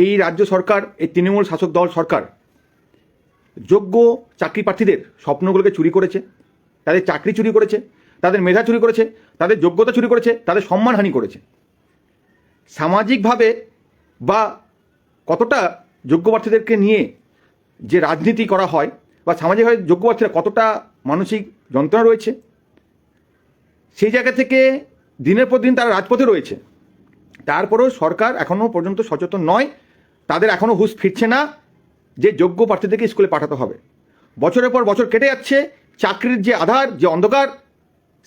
এই রাজ্য সরকার, এই তৃণমূল শাসক দল সরকার যোগ্য চাকরি প্রার্থীদের স্বপ্নগুলোকে চুরি করেছে, তাদের চাকরি চুরি করেছে, তাদের মেধা চুরি করেছে, তাদের যোগ্যতা চুরি করেছে, তাদের সম্মানহানি করেছে। সামাজিকভাবে বা কতটা যোগ্য প্রার্থীদেরকে নিয়ে যে রাজনীতি করা হয় বা সামাজিকভাবে যোগ্য প্রার্থীরা কতটা মানসিক যন্ত্রণা রয়েছে, সেই জায়গা থেকে দিনের পর দিন তারা রাজপথে রয়েছে। তারপরেও সরকার এখনও পর্যন্ত সচেতন নয়, তাদের এখনও হুঁশ ফিরছে না যে যোগ্য প্রার্থীদেরকে স্কুলে পাঠাতে হবে। বছরের পর বছর কেটে যাচ্ছে, চাকরির যে আধার, যে অন্ধকার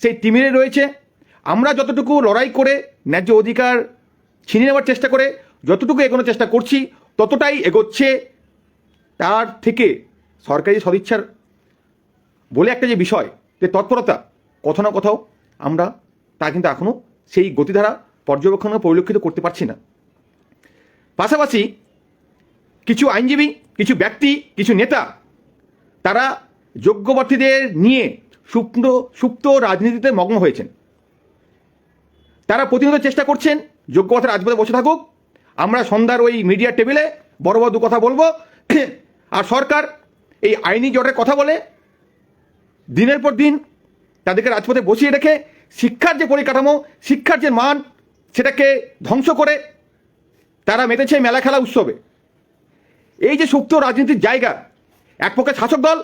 সেই তিমিরে রয়েছে। আমরা যতটুকু লড়াই করে ন্যায্য অধিকার ছিনিয়ে নেওয়ার চেষ্টা করে যতটুকু এগোনোর চেষ্টা করছি ততটাই এগোচ্ছে। তার থেকে সরকারি সদিচ্ছার বলে একটা যে বিষয়, যে তৎপরতা, কোথাও না কোথাও আমরা তা কিন্তু এখনও সেই গতিধারা পর্যবেক্ষণ পরিলক্ষিত করতে পারছি না। পাশাপাশি কিছু আইনজীবী, কিছু ব্যক্তি, কিছু নেতা তারা যোগ্য প্রার্থীদের নিয়ে সুপ্ত রাজনীতিতে মগ্ন হয়েছেন। তারা প্রতিনিয়ত চেষ্টা করছেন যোগ্য প্রার্থী রাজপথে বসে থাকুক, আমরা সন্ধ্যার ওই মিডিয়ার টেবিলে বড় বড় দু কথা বলবো, আর সরকার এই আইনি জটের কথা বলে দিনের পর দিন তাদেরকে রাজপথে বসিয়ে রেখে শিক্ষার যে পরিকাঠামো, শিক্ষার যে মান, সেটাকে ধ্বংস করে তারা মেতেছে মেলা খেলা উৎসবে। এই যে সুপ্ত রাজনীতির জায়গা, এক পক্ষে শাসক দল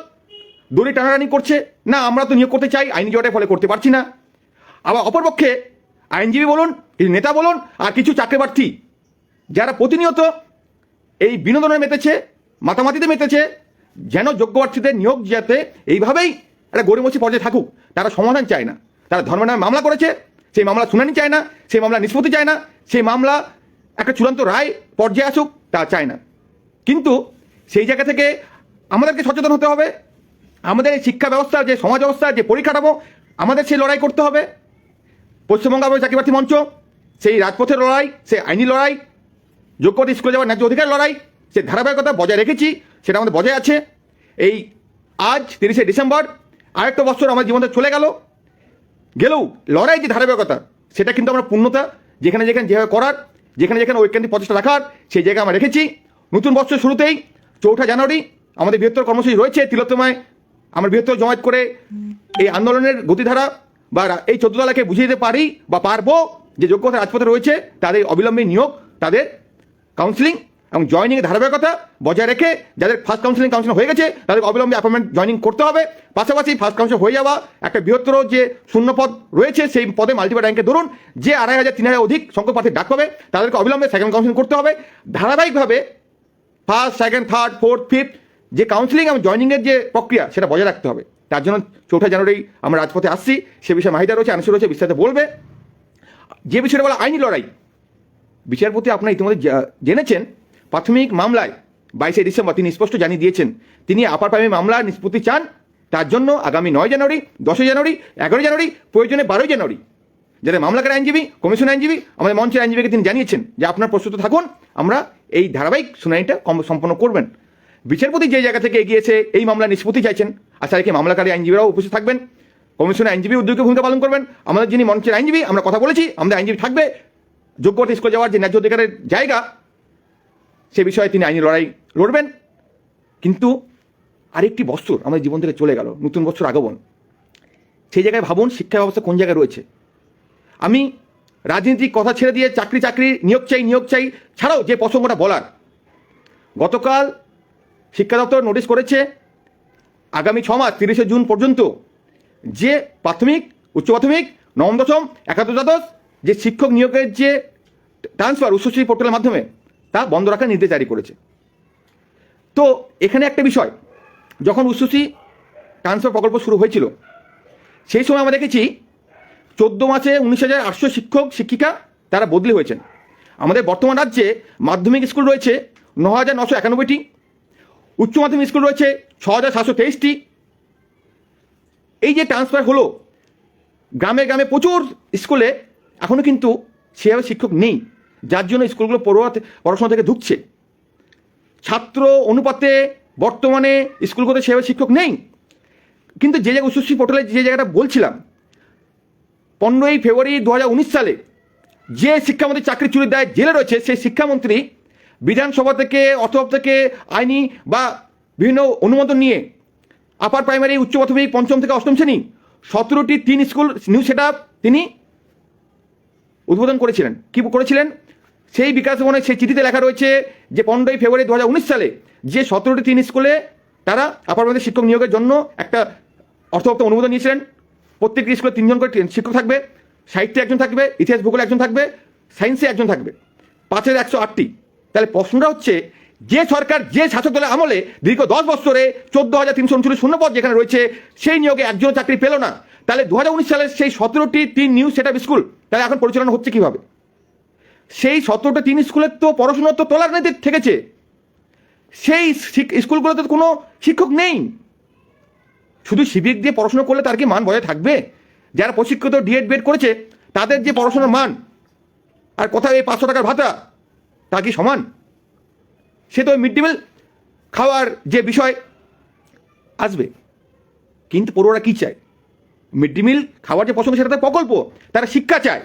দড়ি টানাটানি করছে, না আমরা তো নিয়োগ করতে চাই, আইনি জটের ফলে করতে পারছি না। আবার অপরপক্ষে আইনজীবী বলুন, কিছু নেতা বলুন, আর কিছু চাকরি প্রার্থী যারা প্রতিনিয়ত এই বিনোদনে মেতেছে, মাতামাতিতে মেতেছে, যেন যোগ্য প্রার্থীদের নিয়োগ যাতে এইভাবেই একটা গড়িমসি পর্যায়ে থাকুক, তারা সমাধান চায় না। তারা ধর্মের নামে মামলা করেছে, সেই মামলা শুনানি চায় না, সেই মামলা নিষ্পত্তি চায় না, সেই মামলা একটা চূড়ান্ত রায় পর্যায়ে আসুক তা চায় না। কিন্তু সেই জায়গা থেকে আমাদেরকে সচেতন হতে হবে। আমাদের এই শিক্ষা ব্যবস্থা, যে সমাজ ব্যবস্থা, যে পরিকাঠামো, আমাদের সেই লড়াই করতে হবে। পশ্চিমবঙ্গ আবাসিক চাকরি প্রার্থী মঞ্চ সেই রাজপথের লড়াই, সেই আইনি লড়াই, যোগ্যতা স্কুলে যাওয়ার ন্যায্য অধিকার লড়াই, সে ধারাবাহিকতা বজায় রেখেছি, সেটা আমাদের বজায় আছে। এই আজ 30শে ডিসেম্বর আরেকটা বছর আমার জীবন থেকে চলে গেলেও লড়াই যে ধারাবাহিকতা, সেটা কিন্তু আমরা পূর্ণতা যেখানে যেখানে যেভাবে করার, যেখানে যেখানে ঐকান্তিক প্রচেষ্টা রাখার, সেই জায়গায় আমরা রেখেছি। নতুন বছর শুরুতেই 4ঠা জানুয়ারি আমাদের বৃহত্তর কর্মসূচি রয়েছে। তিলোত্তমায় আমরা বৃহত্তর জমায়েত করে এই আন্দোলনের গতিধারা বা এই 14 দলকে বুঝিয়ে দিতে পারি বা পারবো যে যোগ্যতা রাজপথে রয়েছে, তাদের অবিলম্বে নিয়োগ, তাদের কাউন্সিলিং এবং জয়নিংয়ের ধারাবাহিকতা বজায় রেখে, যাদের ফার্স্ট কাউন্সিলিং হয়ে গেছে তাদের অবিলম্বে অ্যাপয়েন্টমেন্ট জয়নিং করতে হবে। পাশাপাশি ফার্স্ট কাউন্সিল হয়ে যাওয়া একটা বৃহত্তর যে শূন্য পদ রয়েছে, সেই পদে মাল্টিপল র্যাঙ্কে ধরুন যে 2500 3000 অধিক সংখ্যক প্রার্থী ডাক পাবে, তাদেরকে অবিলম্বে সেকেন্ড কাউন্সিলিং করতে হবে। ধারাবাহিকভাবে first, second, third, fourth, fifth যে কাউন্সিলিং এবং জয়নিংয়ের যে প্রক্রিয়া, সেটা বজায় রাখতে হবে। তার জন্য 4ঠা জানুয়ারি আমরা রাজপথে আসছি। সে বিষয়ে মাহিদা রয়েছে, আনিসুর রয়েছে, বিস্তারিত বলবে। যে বিষয়টা বলা আইনি লড়াই, বিচারপতি আপনারা ইতিমধ্যে জেনেছেন, প্রাথমিক মামলায় 22শে ডিসেম্বর তিনি স্পষ্ট জানিয়ে দিয়েছেন তিনি আপার প্রাইমারি মামলার নিষ্পত্তি চান। তার জন্য আগামী 9 জানুয়ারি, 10 জানুয়ারি, 11 জানুয়ারি, প্রয়োজনে 12 জানুয়ারি যাদের মামলাকারী আইনজীবী, কমিশন আইনজীবী, আমাদের মঞ্চের আইনজীবীকে তিনি জানিয়েছেন যে আপনার প্রস্তুত থাকুন, আমরা এই ধারাবাহিক শুনানিটা সম্পন্ন করবেন। বিচারপতি যে জায়গা থেকে এগিয়েছে এই মামলা নিষ্পত্তি চাইছেন, আশা রেখে মামলাকারী আইনজীবীরাও উপস্থিত থাকবেন, কমিশনের আইনজীবী উদ্যোগে ভূমিকা পালন করবেন। আমাদের যিনি মঞ্চের আইনজীবী, আমরা কথা বলেছি, আমাদের আইনজীবী থাকবে। যোগ্যতা স্কুলে যাওয়ার যে ন্যায্য অধিকারের জায়গা, সে বিষয়ে তিনি আইনি লড়াই লড়বেন। কিন্তু আরেকটি বছর আমাদের জীবন থেকে চলে গেল, নতুন বছর আগমন। সেই জায়গায় ভাবুন শিক্ষা ব্যবস্থা কোন জায়গায় রয়েছে। আমি রাজনীতিক কথা ছেড়ে দিয়ে চাকরি নিয়োগ চাই ছাড়াও যে প্রসঙ্গটা বলার, গতকাল শিক্ষা দপ্তর নোটিশ করেছে আগামী 6 মাস 30শে জুন পর্যন্ত যে প্রাথমিক, উচ্চ প্রাথমিক, নবম দশম, একাদশ দ্বাদশ যে শিক্ষক নিয়োগের যে ট্রান্সফার উচ্চশ্রী পোর্টালের মাধ্যমে তা বন্ধ রাখার নির্দেশ জারি করেছে। তো এখানে একটা বিষয়, যখন উচ্চশ্রী ট্রান্সফার প্রকল্প শুরু হয়েছিল সেই সময় আমরা দেখেছি 14 মাসে 19,800 শিক্ষক শিক্ষিকা তারা বদলি হয়েছেন। আমাদের বর্তমান রাজ্যে মাধ্যমিক স্কুল রয়েছে 9,991টি, উচ্চ মাধ্যমিক স্কুল রয়েছে 6,723টি। এই যে ট্রান্সফার হলো, গ্রামে গ্রামে প্রচুর স্কুলে এখনও কিন্তু সেভাবে শিক্ষক নেই, যার জন্য স্কুলগুলো পড়াশোনা থেকে ঢুকছে। ছাত্র অনুপাতে বর্তমানে স্কুলগুলোতে সেভাবে শিক্ষক নেই। কিন্তু যে জায়গায় উচ্চশ্রী পোর্টালে যে জায়গাটা বলছিলাম, 15 ফেব্রুয়ারি 2019 সালে যে শিক্ষামন্ত্রী চাকরি চুরির দায়ে জেলে রয়েছে, সেই শিক্ষামন্ত্রী বিধানসভা থেকে অথবা থেকে আইনি বা বিভিন্ন অনুমোদন নিয়ে আপার প্রাইমারি উচ্চ প্রাথমিক পঞ্চম থেকে অষ্টম শ্রেণী 17টি 3 স্কুল নিউ সেট তিনি উদ্বোধন করেছিলেন। কি করেছিলেন? সেই বিকাশ ভবনে সেই চিঠিতে লেখা রয়েছে যে 15ই ফেব্রুয়ারি 2019 সালে যে 17টি 3 স্কুলে তারা আপার প্রাইমারি শিক্ষক নিয়োগের জন্য একটা অর্থপ্রাপ্ত অনুমোদন নিয়েছিলেন। প্রত্যেকটি স্কুলে 3 জন করে শিক্ষক থাকবে, সাহিত্যে একজন থাকবে, ইতিহাস ভূগোলে একজন থাকবে, সায়েন্সে একজন থাকবে, 5,108টি। তাহলে প্রশ্নটা হচ্ছে, যে সরকার যে শাসক দলের আমলে দীর্ঘ 10 বছরে 14,339 শূন্যপদ যেখানে রয়েছে সেই নিয়োগে একজনও চাকরি পেল না, তাহলে 2019 সালের সেই 17টি 3 নিউ সেট আপ স্কুল তাহলে এখন পরিচালনা হচ্ছে কিভাবে? সেই 17টা 3 স্কুলের তো পড়াশোনা তো তোলার নীতি থেকেছে, সেই স্কুলগুলোতে তো কোনো শিক্ষক নেই। শুধু শিবির দিয়ে পড়াশোনা করলে তার কি মান বজায় থাকবে? যারা প্রশিক্ষিত ডিএড বিএড করেছে তাদের যে পড়াশোনার মান আর কোথাও এই 500 টাকার ভাতা তা কি সমান? সে তো মিড ডে মিল খাওয়ার যে বিষয় আসবে, কিন্তু পড়ুয়ারা কী চায়? মিড ডে মিল খাওয়ার যে পছন্দ সেটা তার প্রকল্প। তারা শিক্ষা চায়,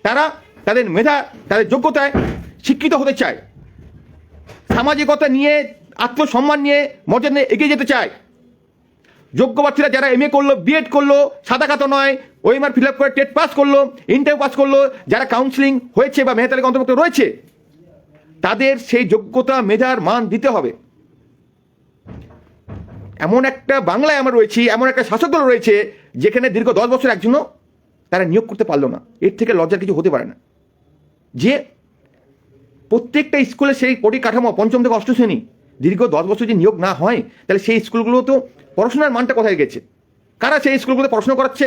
তারা তাদের মেধা তাদের যোগ্যতায় শিক্ষিত হতে চায়, সামাজিকতা নিয়ে আত্মসম্মান নিয়ে মর্যাদা নিয়ে এগিয়ে যেতে চায়। যোগ্য প্রার্থীরা যারা এমএ করলো, বিএড করলো, সাদা খাতা নয়, ওএমআর ফিল আপ করে টেট পাস করলো, ইন্টারভিউ পাস করলো, যারা কাউন্সিলিং হয়েছে বা মেধা তালিকা অন্তর্ভুক্ত রয়েছে, তাদের সেই যোগ্যতা মেধার মান দিতে হবে। এমন একটা বাংলায় আমরা রয়েছি, এমন একটা শাসক দল রয়েছে যেখানে দীর্ঘ 10 বছর একজনও তারা নিয়োগ করতে পারলো না। এর থেকে লজ্জার কিছু হতে পারে না যে প্রত্যেকটা স্কুলে সেই পরিকাঠামো পঞ্চম থেকে অষ্টম শ্রেণী দীর্ঘ 10 বছর যে নিয়োগ না হয়, তাহলে সেই স্কুলগুলো তো পড়াশোনার মানটা কোথায় গেছে? কারা সেই স্কুলগুলোতে পড়াশোনা করাচ্ছে?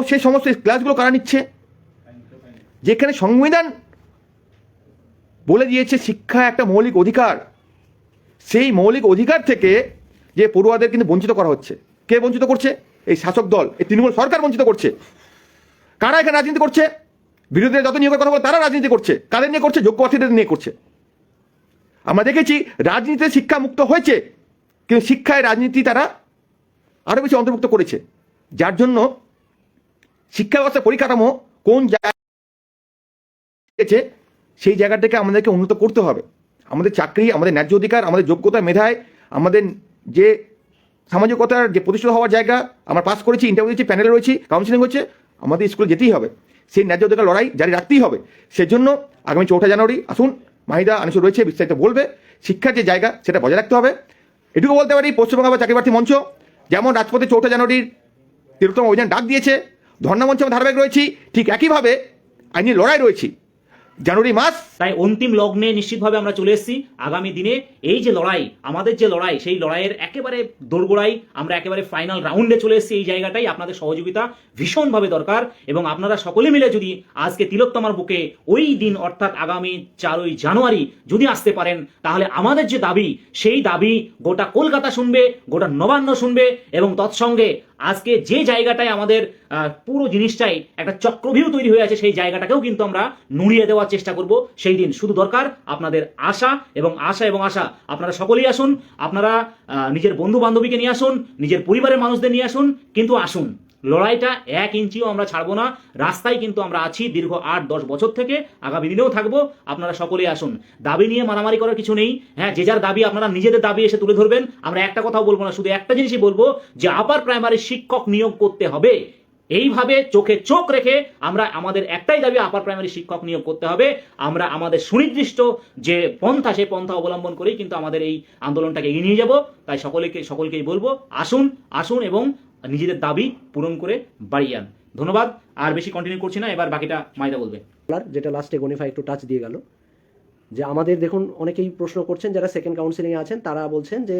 সেই সমস্ত ক্লাসগুলো কারা নিচ্ছে? যেখানে সংবিধান বলে দিয়েছে শিক্ষা একটা মৌলিক অধিকার, সেই মৌলিক অধিকার থেকে যে পড়ুয়াদের কিন্তু বঞ্চিত করা হচ্ছে। কে বঞ্চিত করছে? এই শাসক দল, এই তৃণমূল সরকার বঞ্চিত করছে। কারা এখানে রাজনীতি করছে? বিরোধীরা যত নিয়োগের কথা বলে তারা রাজনীতি করছে। কাদের নিয়ে করছে? যোগ্য প্রার্থীদের নিয়ে করছে। আমরা দেখেছি রাজনীতিতে শিক্ষা মুক্ত হয়েছে, কিন্তু শিক্ষায় রাজনীতি তারা আরও বেশি অন্তর্ভুক্ত করেছে, যার জন্য শিক্ষা ব্যবস্থা পরিকাঠামো কোন জায়গায় সেই জায়গাটাকে আমাদেরকে উন্নত করতে হবে। আমাদের চাকরি, আমাদের ন্যায্য অধিকার, আমাদের যোগ্যতা মেধায়, আমাদের যে সামাজিকতার যে প্রতিষ্ঠিত হওয়ার জায়গা, আমরা পাস করেছি, ইন্টারভিউ দিয়েছি, প্যানেলে রয়েছি, কাউন্সিলিং হচ্ছে, আমাদের স্কুলে যেতেই হবে। সেই ন্যায্য অধিকার লড়াই জারি রাখতেই হবে। সেজন্য আগামী 4 জানুয়ারি আসুন, মাহিদা আনিসুর রয়েছে, বিস্তারিত বলবে। শিক্ষার যে জায়গা সেটা বজায় রাখতে হবে। এটুকু বলতে পারি, পশ্চিমবঙ্গ বা চাকরি প্রার্থী মঞ্চ যেমন রাজপথে 4 জানুয়ারির 13তম অভিযান ডাক দিয়েছে, ধর্ণা মঞ্চে আমরা ধারাবাহিক রয়েছি, ঠিক একইভাবে আইনি লড়াই রয়েছি জানুয়ারি মাস। তাই অন্তিম লগ্নে নিশ্চিতভাবে আমরা চলে এসেছি। আগামী দিনে এই যে লড়াই, আমাদের যে লড়াই, সেই লড়াইয়ের একেবারে দোরগোড়াই, আমরা একেবারে ফাইনাল রাউন্ডে চলে এসেছি। এই জায়গাটাই আপনাদের সহযোগিতা ভীষণভাবে দরকার, এবং আপনারা সকলে মিলে যদি আজকে তিলোত্তমার বুকে ওই দিন অর্থাৎ আগামী 4 জানুয়ারি যদি আসতে পারেন, তাহলে আমাদের যে দাবি, সেই দাবি গোটা কলকাতা শুনবে, গোটা নবান্ন শুনবে, এবং তৎসঙ্গে আজকে যে জায়গাটায় আমাদের পুরো জিনিসটাই একটা চক্রভিউ তৈরি হয়ে আছে, সেই জায়গাটাকেও কিন্তু আমরা নুড়িয়ে দেওয়ার চেষ্টা করব সেই দিন। শুধু দরকার আপনাদের আশা এবং আশা এবং আশা। আপনারা সকলেই আসুন, আপনারা নিজের বন্ধু বান্ধবীকে নিয়ে আসুন, নিজের পরিবারের মানুষদের নিয়ে আসুন, কিন্তু আসুন, লড়াইটা 1 ইঞ্চিও আমরা ছাড়বো না। রাস্তায় কিন্তু আমরা আছি দীর্ঘ 8-10 বছর থেকে, আগামী দিনেও থাকবো। আপনারা সকলেই আসুন। দাবি নিয়ে মারামারি করার কিছু নেই। হ্যাঁ, যে যার দাবি আপনারা নিজেদের দাবি এসে তুলে ধরবেন। আমরা একটা কথাও বলবো না, শুধু একটা জিনিসই বলবো যে আপার প্রাইমারি শিক্ষক নিয়োগ করতে হবে। এইভাবে চোখে চোখ রেখে আমরা আমাদের একটাই দাবি, আপার প্রাইমারি শিক্ষক নিয়োগ করতে হবে। আমরা আমাদের সুনির্দিষ্ট যে পন্থা, সেই পন্থা অবলম্বন করেই কিন্তু আমাদের এই আন্দোলনটাকে এগিয়ে নিয়ে যাব। তাই সকলকেই বলবো, আসুন আসুন এবং নিজেদের দাবি পূরণ করে বাড়িয়ে আন। ধন্যবাদ। আর বেশি কন্টিনিউ করছি না, এবার বাকিটা মাইদা বলবে। যেটা লাস্টে গনিফা একটু টাচ দিয়ে গেল, যে আমাদের দেখুন অনেকেই প্রশ্ন করছেন, যারা সেকেন্ড কাউন্সিলিংয়ে আছেন তারা বলছেন যে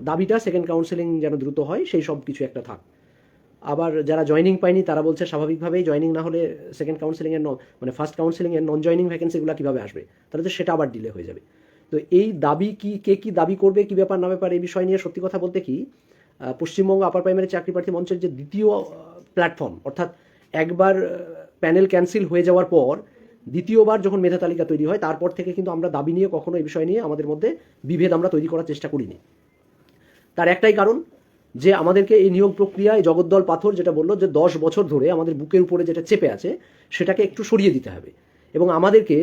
দাবিটা সেকেন্ড কাউন্সিলিং যেন দ্রুত হয়, সেই সব কিছু একটা থাক। আবার যারা জয়নিং পায়নি তারা বলছে স্বাভাবিকভাবেই জয়নিং না হলে সেকেন্ড কাউন্সিলিংয়ের মানে ফার্স্ট কাউন্সিলিংয়ের নন জয়নিং ভ্যাকেন্সিগুলো কীভাবে আসবে, তাহলে তো সেটা আবার ডিলে হয়ে যাবে। তো এই দাবি কে কি দাবি করবে, কি ব্যাপার না ব্যাপার, এই বিষয় নিয়ে সত্যি কথা বলতে কি পশ্চিমবঙ্গ আপার প্রাইমারি চাকরি প্রার্থী মঞ্চের যে দ্বিতীয় প্ল্যাটফর্ম, অর্থাৎ একবার প্যানেল ক্যান্সেল হয়ে যাওয়ার পর দ্বিতীয়বার যখন মেধা তালিকা তৈরি হয়, তারপর থেকে কিন্তু আমরা দাবি নিয়ে কখনো এই বিষয় নিয়ে আমাদের মধ্যে বিভেদ আমরা তৈরি করার চেষ্টা করিনি। তার একটাই কারণ, যে আমাদেরকে এই নিয়োগ প্রক্রিয়ায় জগদ্দল পাথর যেটা বললো, যে 10 বছর ধরে আমাদের বুকের উপরে যেটা চেপে আছে সেটাকে একটু সরিয়ে দিতে হবে, এবং আমাদেরকে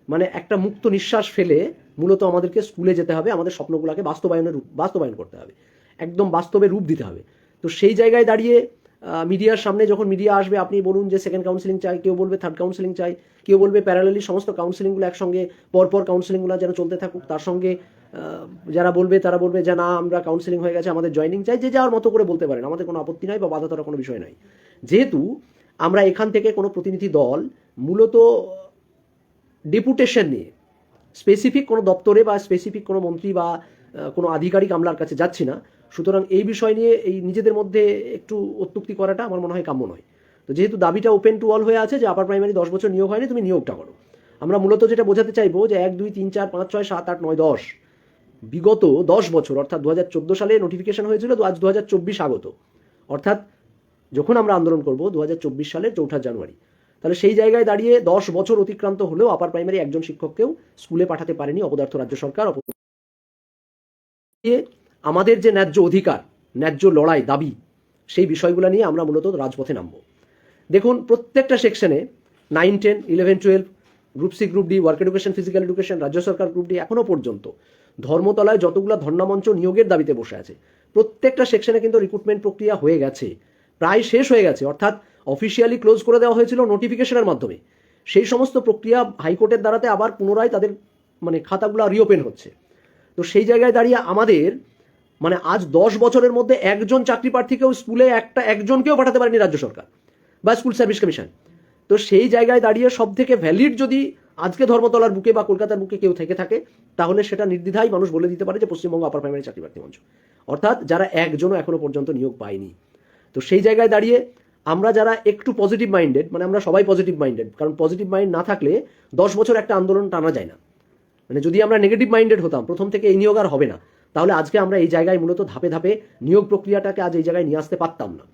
মানে একটা মুক্ত নিঃশ্বাস ফেলে মূলত আমাদেরকে স্কুলে যেতে হবে, আমাদের স্বপ্নগুলোকে বাস্তবায়ন করতে হবে, একদম বাস্তবে রূপ দিতে হবে। তো সেই জায়গায় দাঁড়িয়ে মিডিয়ার সামনে যখন মিডিয়া আসবে, আপনি বলুন যে সেকেন্ড কাউন্সিলিং চাই, কেউ বলবে থার্ড কাউন্সিলিং চাই, কেউ বলবে প্যারালালি সমস্ত কাউন্সিলিংগুলো একসঙ্গে পরপর কাউন্সিলিংগুলো যেন চলতে থাকুক, তার সঙ্গে যারা বলবে তারা বলবে যে না আমরা কাউন্সিলিং হয়ে গেছে আমাদের জয়েনিং চাই, যে যাওয়ার মতো করে বলতে পারেন, আমাদের কোনো আপত্তি নাই বা বাধা ধরার কোনো বিষয় নাই। যেহেতু আমরা এখান থেকে কোনো প্রতিনিধি দল মূলত ডেপুটেশন নিয়ে স্পেসিফিক কোনো দপ্তরে বা স্পেসিফিক কোনো মন্ত্রী বা কোনো আধিকারিক আমলার কাছে যাচ্ছি না, সুতরাং এই বিষয় নিয়ে এই নিজেদের মধ্যে একটু অত্যুক্তি করাটা আমার মনে হয় কাম্য নয়। তো যেহেতু দাবিটা ওপেন টু অল হয়ে আছে যে আপার প্রাইমারি 10 বছর নিয়োগ হয়নি, তুমি নিয়োগটা করো, আমরা মূলত যেটা বোঝাতে চাইবো যে 1, 2, 3, 4, 5, 6, 7, 8, 9, 10 বিগত 10 বছর, অর্থাৎ 2014 সালে নোটিফিকেশন হয়েছিল, তো আজ 2024 আগত, অর্থাৎ যখন আমরা আন্দোলন করব 2024 সালের 4 জানুয়ারি, তাহলে সেই জায়গায় দাঁড়িয়ে 10 বছর অতিক্রান্ত হলেও আপার প্রাইমারি একজন শিক্ষককেও স্কুলে পাঠাতে পারেনি অপদার্থ রাজ্য সরকার। আমাদের যে ন্যায্য অধিকার, ন্যায্য লড়াই, দাবি, সেই বিষয়গুলো নিয়ে আমরা মূলত রাজপথে নামবো। দেখুন প্রত্যেকটা সেকশনে 9, 10, 11, 12, group C, group D, work education, physical education, রাজ্য সরকার গ্রুপ ডি, এখনো পর্যন্ত ধর্মতলায় যতগুলো ধর্ণামঞ্চ নিয়োগের দাবিতে বসে আছে, প্রত্যেকটা সেকশনে কিন্তু রিক্রুটমেন্ট প্রক্রিয়া হয়ে গেছে, প্রায় শেষ হয়ে গেছে, অর্থাৎ অফিসিয়ালি ক্লোজ করে দেওয়া হয়েছিল নোটিফিকেশনের মাধ্যমে। সেই সমস্ত প্রক্রিয়া হাইকোর্টের দ্বারাতে আবার পুনরায় তাদের মানে খাতাগুলো রিওপেন হচ্ছে। তো সেই জায়গায় দাঁড়িয়ে আমাদের মানে আজ 10 বছরের মধ্যে একজন চাকরি প্রার্থীকেও স্কুলে একজনকেও পাঠাতে পারেনি রাজ্য সরকার বা স্কুল সার্ভিস কমিশন। তো সেই জায়গায় দাঁড়িয়ে সব থেকে ভ্যালিড যদি আজকে ধর্মতলার বুকে বা কলকাতার বুকে কেউ থেকে থাকে, তাহলে সেটা নির্দ্বিধায় মানুষ বলে দিতে পারে যে পশ্চিমবঙ্গ আপার প্রাইমারি চাকরি প্রার্থী মঞ্চ, অর্থাৎ যারা একজনও এখনো পর্যন্ত নিয়োগ পায়নি। তো সেই জায়গায় দাঁড়িয়ে আমরা যারা একটু পজিটিভ মাইন্ডেড, মানে আমরা সবাই পজিটিভ মাইন্ডেড, কারণ পজিটিভ মাইন্ড না থাকলে 10 বছর একটা আন্দোলন টানা যায় না। মানে যদি আমরা নেগেটিভ মাইন্ডেড হতাম প্রথম থেকে এই নিয়োগ আর হবে না, তাহলে আজকে আমরা এই জায়গায় মূলত ধাপে ধাপে নিয়োগ প্রক্রিয়াটাকে আজ এই জায়গায় নিয়ে আসতে পারতাম না।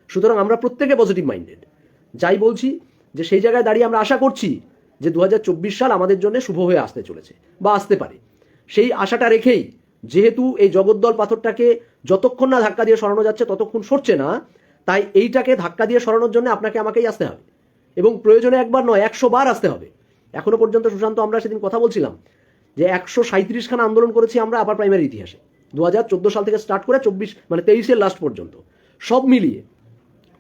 সুতরাং আমরা প্রত্যেকে পজিটিভ মাইন্ডেড। যাই বলছি যে সেই জায়গায় দাঁড়িয়ে আমরা আশা করছি যে 2024 সাল আমাদের জন্য শুভ হয়ে আসতে চলেছে বা আসতে পারে। সেই আশাটা রেখেই, যেহেতু এই জগদ্দল পাথরটাকে যতক্ষণ না ধাক্কা দিয়ে সরানো যাচ্ছে ততক্ষণ সরছে না, তাই এইটাকে ধাক্কা দিয়ে সরানোর জন্য আপনাকে আমাকেই আসতে হবে, এবং প্রয়োজনে একবার নয় 100 বার আসতে হবে। এখনো পর্যন্ত সুশান্ত আমরা সেদিন কথা বলছিলাম যে 137খানা আন্দোলন করেছি আমরা আপার প্রাইমারি ইতিহাসে, 2014 সাল থেকে স্টার্ট করে 23-এর লাস্ট পর্যন্ত সব মিলিয়ে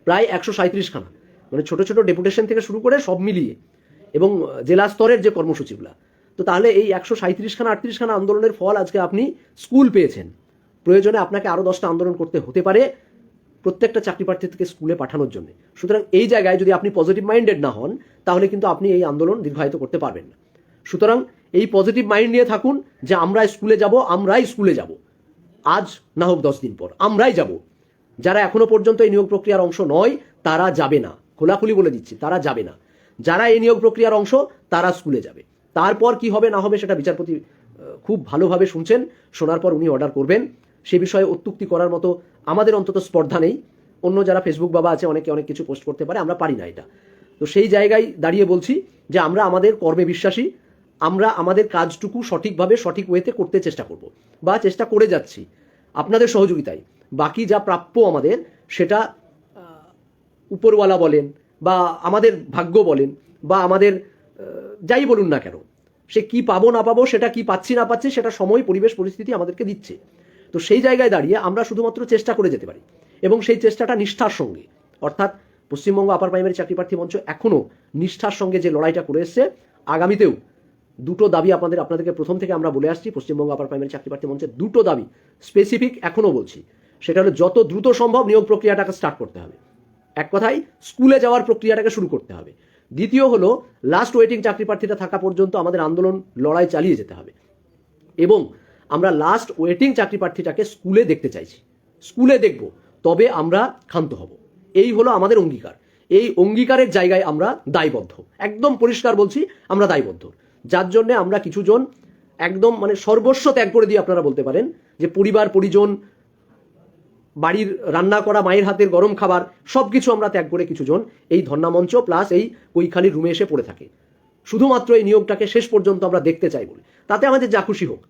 প্রায় 137খানা, মানে ছোট ছোট ডেপুটেশন থেকে শুরু করে সব মিলিয়ে, এবং জেলা স্তরের যে কর্মসূচিগুলা। তো তাহলে এই 137খানা 38খানা আন্দোলনের ফল আজকে আপনি স্কুল পেয়েছেন। প্রয়োজনে আপনাকে আরও 10টা আন্দোলন করতে হতে পারে প্রত্যেকটা চাকরি প্রার্থীকে স্কুলে পাঠানোর জন্য। সুতরাং এই জায়গায় যদি আপনি পজিটিভ মাইন্ডেড না হন, তাহলে কিন্তু আপনি এই আন্দোলন দীর্ঘায়িত করতে পারবেন না। সুতরাং এই পজিটিভ মাইন্ড নিয়ে থাকুন যে আমরা স্কুলে যাব, আমরাই স্কুলে যাব, আজ না হোক 10 দিন পর আমরাই যাব। যারা এখনো পর্যন্ত এই নিয়োগ প্রক্রিয়ার অংশ নয় তারা যাবে না, খোলাখুলি বলে দিচ্ছি, তারা যাবে না। যারা এই নিয়োগ প্রক্রিয়ার অংশ তারা স্কুলে যাবে। তারপর কি হবে না হবে সেটা বিচারপতি খুব ভালোভাবে শুনছেন, শোনার পর উনি অর্ডার করবেন। সে বিষয়ে অত্যুক্তি করার মতো আমাদের অন্তত স্পর্ধা নেই। অন্য যারা ফেসবুক বাবা আছে অনেকে অনেক কিছু পোস্ট করতে পারে, আমরা পারি না এটা। তো সেই জায়গায় দাঁড়িয়ে বলছি যে আমরা আমাদের কর্মে বিশ্বাসী, আমরা আমাদের কাজটুকু সঠিকভাবে সঠিক ওয়েতে করতে চেষ্টা করব বা চেষ্টা করে যাচ্ছি আপনাদের সহযোগিতায়। বাকি যা প্রাপ্য আমাদের সেটা উপরওয়ালা বলেন বা আমাদের ভাগ্য বলেন বা আমাদের যাই বলুন না কেন, সে কি পাবো না পাবো, সেটা কি পাচ্ছি না পাচ্ছি, সেটা সময় পরিবেশ পরিস্থিতি আমাদেরকে দিচ্ছে। তো সেই জায়গায় দাঁড়িয়ে আমরা শুধুমাত্র চেষ্টা করে যেতে পারি, এবং সেই চেষ্টাটা নিষ্ঠার সঙ্গে, অর্থাৎ পশ্চিমবঙ্গ আপার প্রাইমারি চাকরি প্রার্থী মঞ্চ এখনও নিষ্ঠার সঙ্গে যে লড়াইটা করে এসছে, আগামীতেও দুটো দাবি আপনাদেরকে প্রথম থেকে আমরা বলে আসছি। পশ্চিমবঙ্গ আপার প্রাইমারি চাকরি প্রার্থী মঞ্চের দুটো দাবি স্পেসিফিক এখনও বলছি, সেটা হলো যত দ্রুত সম্ভব নিয়োগ প্রক্রিয়াটাকে স্টার্ট করতে হবে, এক কথায় স্কুলে যাওয়ার প্রক্রিয়াটাকে শুরু করতে হবে। দ্বিতীয় হলো লাস্ট ওয়েটিং চাকরি প্রার্থীটা থাকা পর্যন্ত আমাদের আন্দোলন লড়াই চালিয়ে যেতে হবে, এবং আমরা লাস্ট ওয়েটিং চাকরি প্রার্থীটাকে স্কুলে দেখতে চাইছি। স্কুলে দেখব, তবে আমরা ক্ষান্ত হব। এই হলো আমাদের অঙ্গীকার। এই অঙ্গীকারের জায়গায় আমরা দায়বদ্ধ, একদম পরিষ্কার বলছি, আমরা দায়বদ্ধ। যার জন্য আমরা কিছুজন একদম মানে সর্বস্ব ত্যাগ করে দিয়ে আপনারা বলতে পারেন যে পরিবার পরিজন, বাড়ির রান্না করা মায়ের হাতের গরম খাবার সবকিছু আমরা ত্যাগ করে কিছুজন এই ধর্ণামঞ্চ প্লাস এই কৈখালির রুমে এসে পড়ে থাকে, শুধুমাত্র এই নিয়োগটাকে শেষ পর্যন্ত আমরা দেখতে চাই বলে। তাতে আমাদের যা খুশি হোক।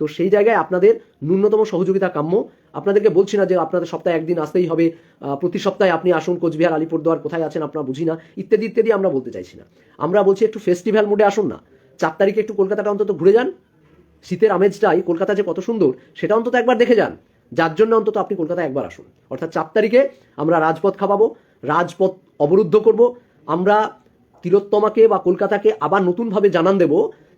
তো সেই জায়গায় আপনাদের ন্যূনতম সহযোগিতা কাম্য। আপনাদেরকে বলছি না যে আপনাদের সপ্তাহে একদিন আসতেই হবে, প্রতি সপ্তাহে আপনি আসুন, কোচবিহার আলিপুরদুয়ার কোথায় আছেন আপনারা বুঝি না, ইত্যাদি ইত্যাদি আমরা বলতে চাইছি না। আমরা বলছি একটু ফেস্টিভ্যাল মুডে আসুন না, 4 তারিখে একটু কলকাতাটা অন্তত ঘুরে যান, শীতের আমেজটাই কলকাতা যে কত সুন্দর সেটা অন্তত একবার দেখে যান, যার জন্য অন্তত আপনি কলকাতায় একবার আসুন। অর্থাৎ 4 তারিখে আমরা রাজপথ খাওয়াবো, রাজপথ অবরুদ্ধ করব, আমরা তিলোত্তমাকে বা কলকাতাকে আবার নতুনভাবে জানান দেব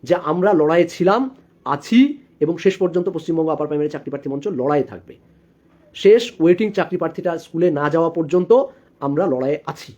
যে আমরা লড়াইয়ে ছিলাম, আছি এবং শেষ পর্যন্ত পশ্চিমবঙ্গ আপার প্রাইমারি চাকরি প্রার্থী মঞ্চ লড়াইয়ে থাকবে। শেষ ওয়েটিং চাকরি প্রার্থীটা স্কুলে না যাওয়া পর্যন্ত আমরা লড়াইয়ে আছি।